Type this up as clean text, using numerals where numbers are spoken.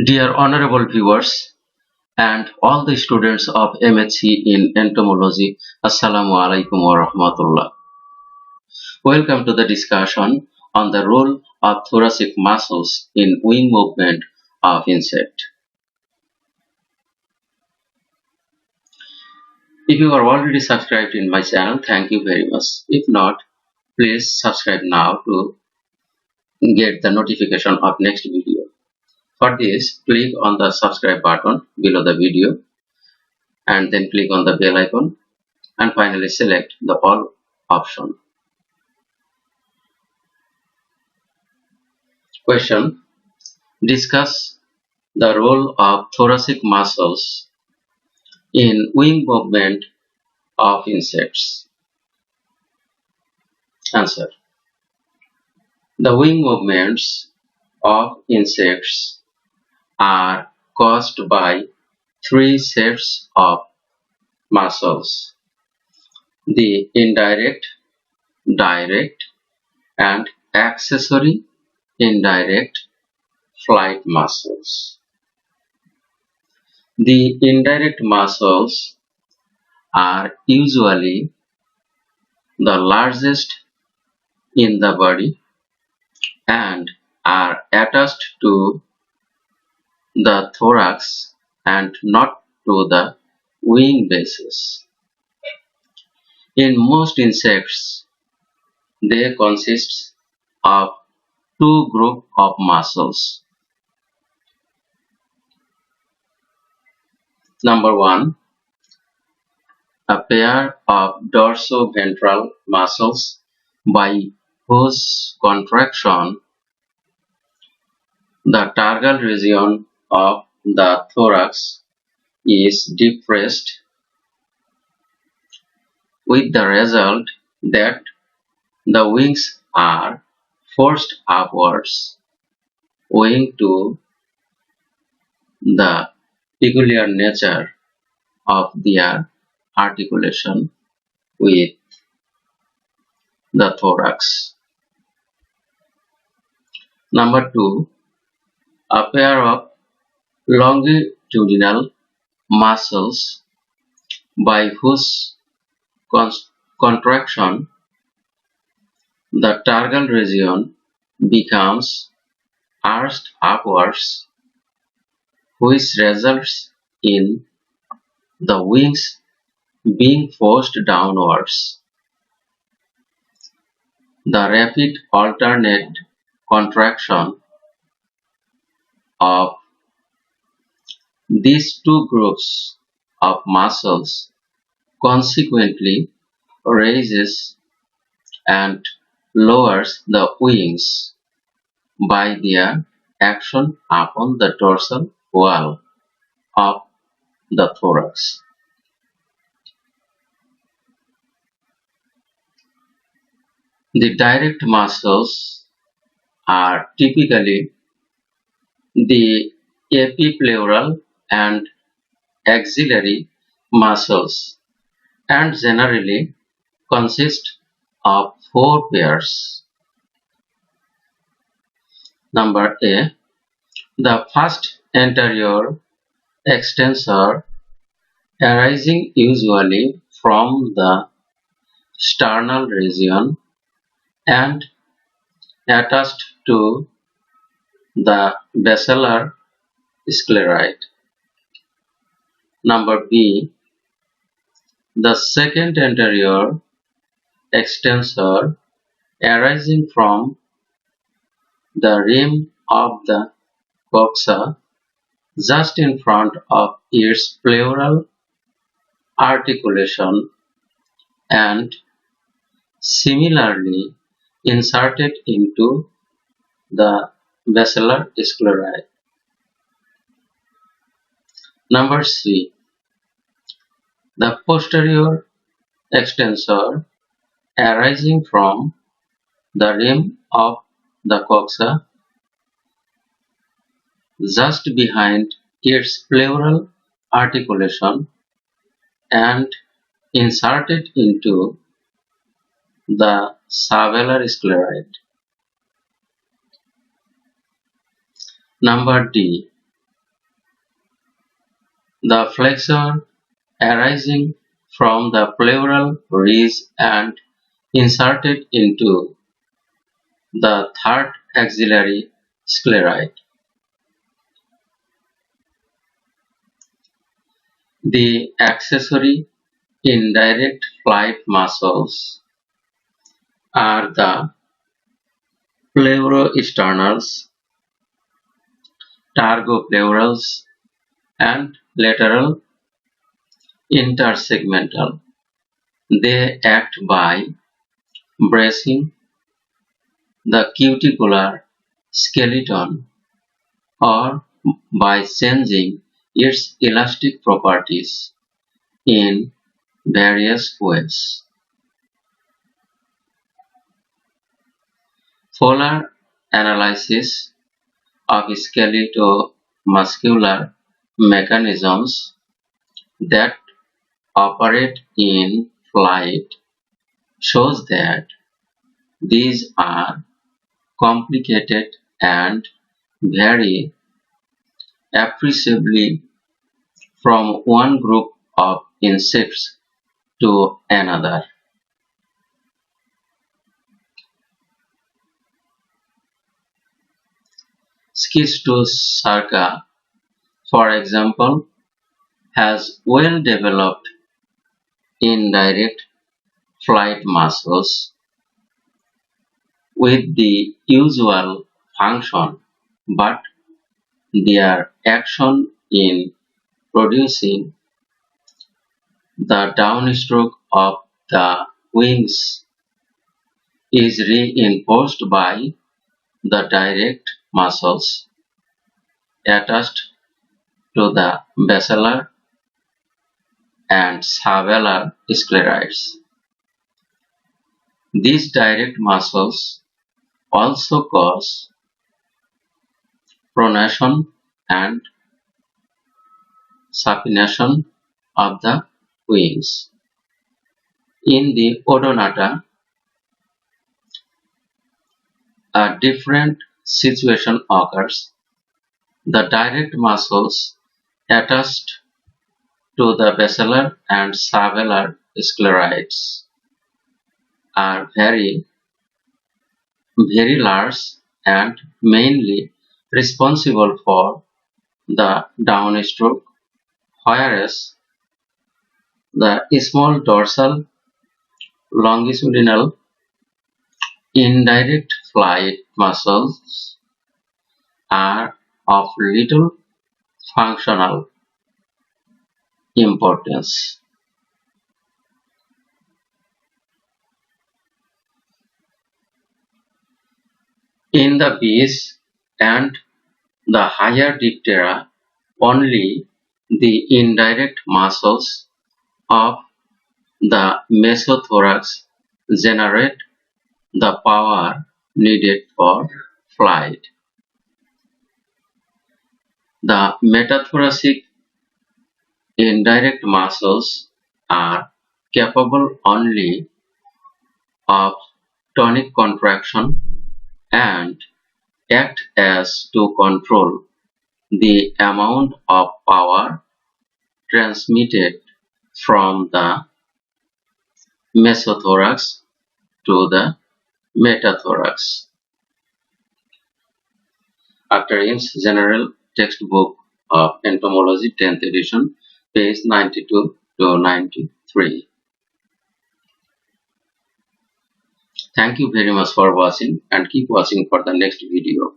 Dear honorable viewers and all the students of MHC in entomology, Assalamu alaikum wa rahmatullah. Welcome to the discussion on the role of thoracic muscles in wing movement of insect. If you are already subscribed in my channel, thank you very much. If not, please subscribe now to get the notification of next video. For this, click on the subscribe button below the video and then click on the bell icon and finally select the all option. Question: discuss the role of thoracic muscles in wing movement of insects. Answer: the wing movements of insects are caused by three sets of muscles: the indirect, direct, and accessory indirect flight muscles. The indirect muscles are usually the largest in the body and are attached to the thorax and not to the wing bases. In most insects, they consist of two groups of muscles. Number one, a pair of dorsoventral muscles by whose contraction the targal region of the thorax is depressed, with the result that the wings are forced upwards owing to the peculiar nature of their articulation with the thorax. Number two, a pair of longitudinal muscles by whose contraction the targal region becomes arched upwards, which results in the wings being forced downwards. The rapid alternate contraction of these two groups of muscles consequently raises and lowers the wings by their action upon the dorsal wall of the thorax. The direct muscles are typically the epipleural and axillary muscles and generally consist of four pairs. Number A, the first anterior extensor arising usually from the sternal region and attached to the basilar scleroid. Number B, the second anterior extensor arising from the rim of the coxa just in front of its pleural articulation and similarly inserted into the basilar scleroid. Number C, the posterior extensor arising from the rim of the coxa just behind its pleural articulation and inserted into the savellar scleroid. Number D, The flexor arising from the pleural ridge and inserted into the third axillary scleroid. The accessory indirect flight muscles are the pleurosternals, targopleurals, and lateral intersegmental. They act by bracing the cuticular skeleton or by changing its elastic properties in various ways. Fuller analysis of skeletal-muscular mechanisms that operate in flight shows that these are complicated and vary appreciably from one group of insects to another. Schistosarca, for example, has well-developed indirect flight muscles with the usual function, but their action in producing the downstroke of the wings is reinforced by the direct muscles attached to the basilar and subalar scleroids. These direct muscles also cause pronation and supination of the wings. In the Odonata, a different situation occurs. The direct muscles attached to the basilar and subalar scleroids are very large and mainly responsible for the downstroke, whereas the small dorsal longitudinal indirect flight muscles are of little functional importance. In the base and the higher diptera, only the indirect muscles of the mesothorax generate the power needed for flight. The metathoracic indirect muscles are capable only of tonic contraction and act as to control the amount of power transmitted from the mesothorax to the metathorax. After Ames General Textbook of Entomology 10th edition, page 92 to 93. Thank you very much for watching and keep watching for the next video.